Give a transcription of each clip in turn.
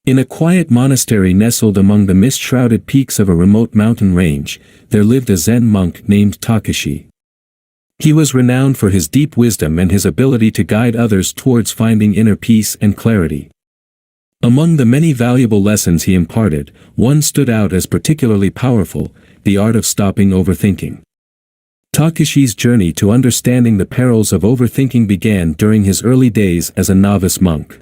In a quiet monastery nestled among the mist-shrouded peaks of a remote mountain range, there lived a Zen monk named Takeshi. He was renowned for his deep wisdom and his ability to guide others towards finding inner peace and clarity. Among the many valuable lessons he imparted, one stood out as particularly powerful: the art of stopping overthinking. Takeshi's journey to understanding the perils of overthinking began during his early days as a novice monk.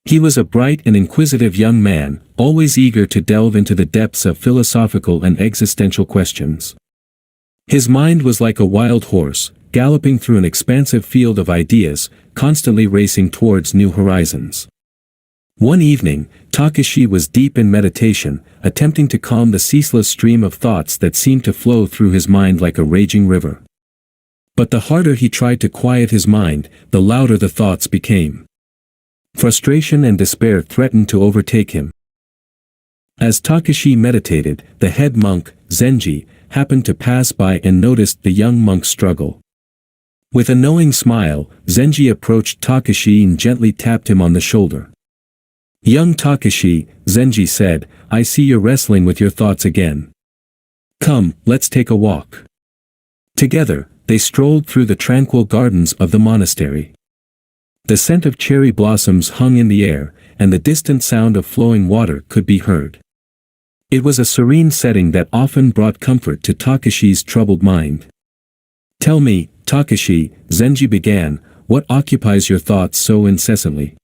He was a bright and inquisitive young man, always eager to delve into the depths of philosophical and existential questions. His mind was like a wild horse, galloping through an expansive field of ideas, constantly racing towards new horizons. One evening, Takeshi was deep in meditation, attempting to calm the ceaseless stream of thoughts that seemed to flow through his mind like a raging river. But the harder he tried to quiet his mind, the louder the thoughts became. Frustration and despair threatened to overtake him. As Takeshi meditated, the head monk, Zenji, happened to pass by and noticed the young monk's struggle. With a knowing smile, Zenji approached Takeshi and gently tapped him on the shoulder. "Young Takeshi," Zenji said, "I see you're wrestling with your thoughts again. Come, let's take a walk." Together, they strolled through the tranquil gardens of the monastery. The scent of cherry blossoms hung in the air, and the distant sound of flowing water could be heard. It was a serene setting that often brought comfort to Takeshi's troubled mind. "Tell me, Takeshi," Zenji began, "what occupies your thoughts so incessantly?"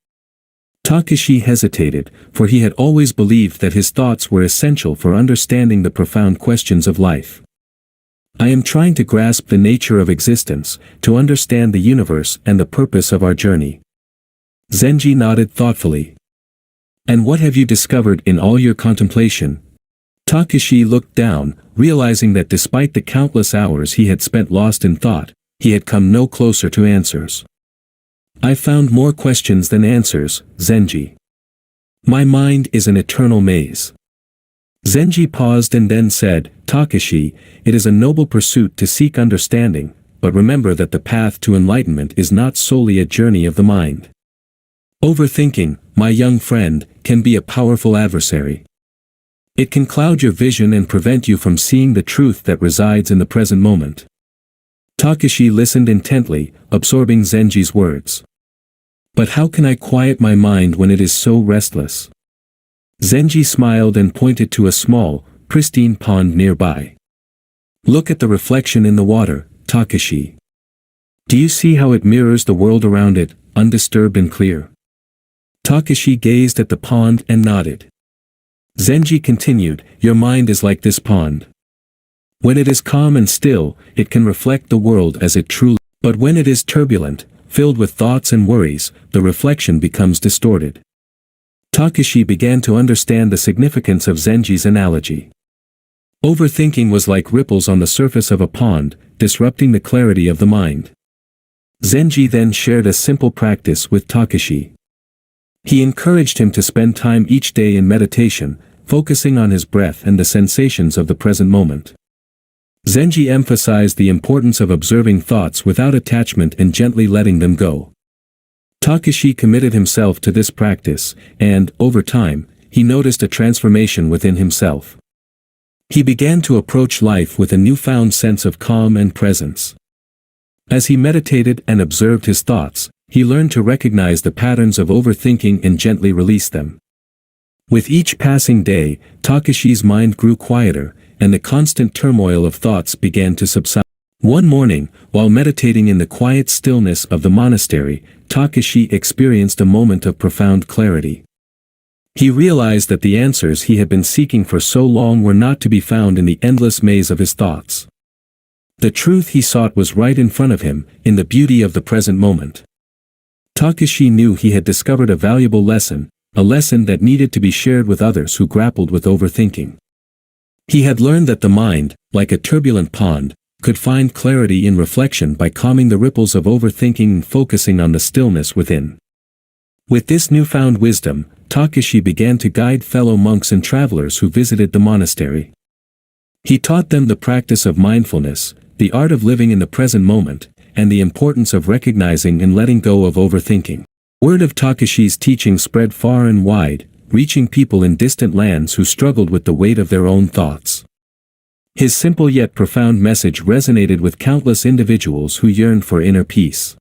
Takeshi hesitated, for he had always believed that his thoughts were essential for understanding the profound questions of life. "I am trying to grasp the nature of existence, to understand the universe and the purpose of our journey." Zenji nodded thoughtfully. "And what have you discovered in all your contemplation?" Takeshi looked down, realizing that despite the countless hours he had spent lost in thought, he had come no closer to answers. "I found more questions than answers, Zenji. My mind is an eternal maze." Zenji paused and then said, "Takeshi, it is a noble pursuit to seek understanding, but remember that the path to enlightenment is not solely a journey of the mind. Overthinking, my young friend, can be a powerful adversary. It can cloud your vision and prevent you from seeing the truth that resides in the present moment." Takeshi listened intently, absorbing Zenji's words. "But how can I quiet my mind when it is so restless?" Zenji smiled and pointed to a small, pristine pond nearby. "Look at the reflection in the water, Takeshi. Do you see how it mirrors the world around it, undisturbed and clear?" Takeshi gazed at the pond and nodded. Zenji continued, "Your mind is like this pond. When it is calm and still, it can reflect the world as it truly is. But when it is turbulent, filled with thoughts and worries, the reflection becomes distorted." Takeshi began to understand the significance of Zenji's analogy. Overthinking was like ripples on the surface of a pond, disrupting the clarity of the mind. Zenji then shared a simple practice with Takeshi. He encouraged him to spend time each day in meditation, focusing on his breath and the sensations of the present moment. Zenji emphasized the importance of observing thoughts without attachment and gently letting them go. Takeshi committed himself to this practice, and, over time, he noticed a transformation within himself. He began to approach life with a newfound sense of calm and presence. As he meditated and observed his thoughts, he learned to recognize the patterns of overthinking and gently release them. With each passing day, Takeshi's mind grew quieter, and the constant turmoil of thoughts began to subside. One morning, while meditating in the quiet stillness of the monastery, Takeshi experienced a moment of profound clarity. He realized that the answers he had been seeking for so long were not to be found in the endless maze of his thoughts. The truth he sought was right in front of him, in the beauty of the present moment. Takeshi knew he had discovered a valuable lesson, a lesson that needed to be shared with others who grappled with overthinking. He had learned that the mind, like a turbulent pond, could find clarity in reflection by calming the ripples of overthinking and focusing on the stillness within. With this newfound wisdom, Takeshi began to guide fellow monks and travelers who visited the monastery. He taught them the practice of mindfulness, the art of living in the present moment, and the importance of recognizing and letting go of overthinking. Word of Takeshi's teaching spread far and wide, reaching people in distant lands who struggled with the weight of their own thoughts. His simple yet profound message resonated with countless individuals who yearned for inner peace.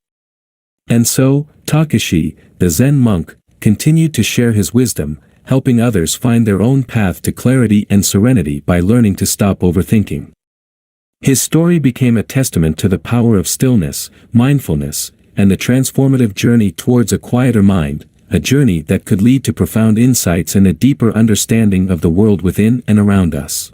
And so, Takashi, the Zen monk, continued to share his wisdom, helping others find their own path to clarity and serenity by learning to stop overthinking. His story became a testament to the power of stillness, mindfulness, and the transformative journey towards a quieter mind, a journey that could lead to profound insights and a deeper understanding of the world within and around us.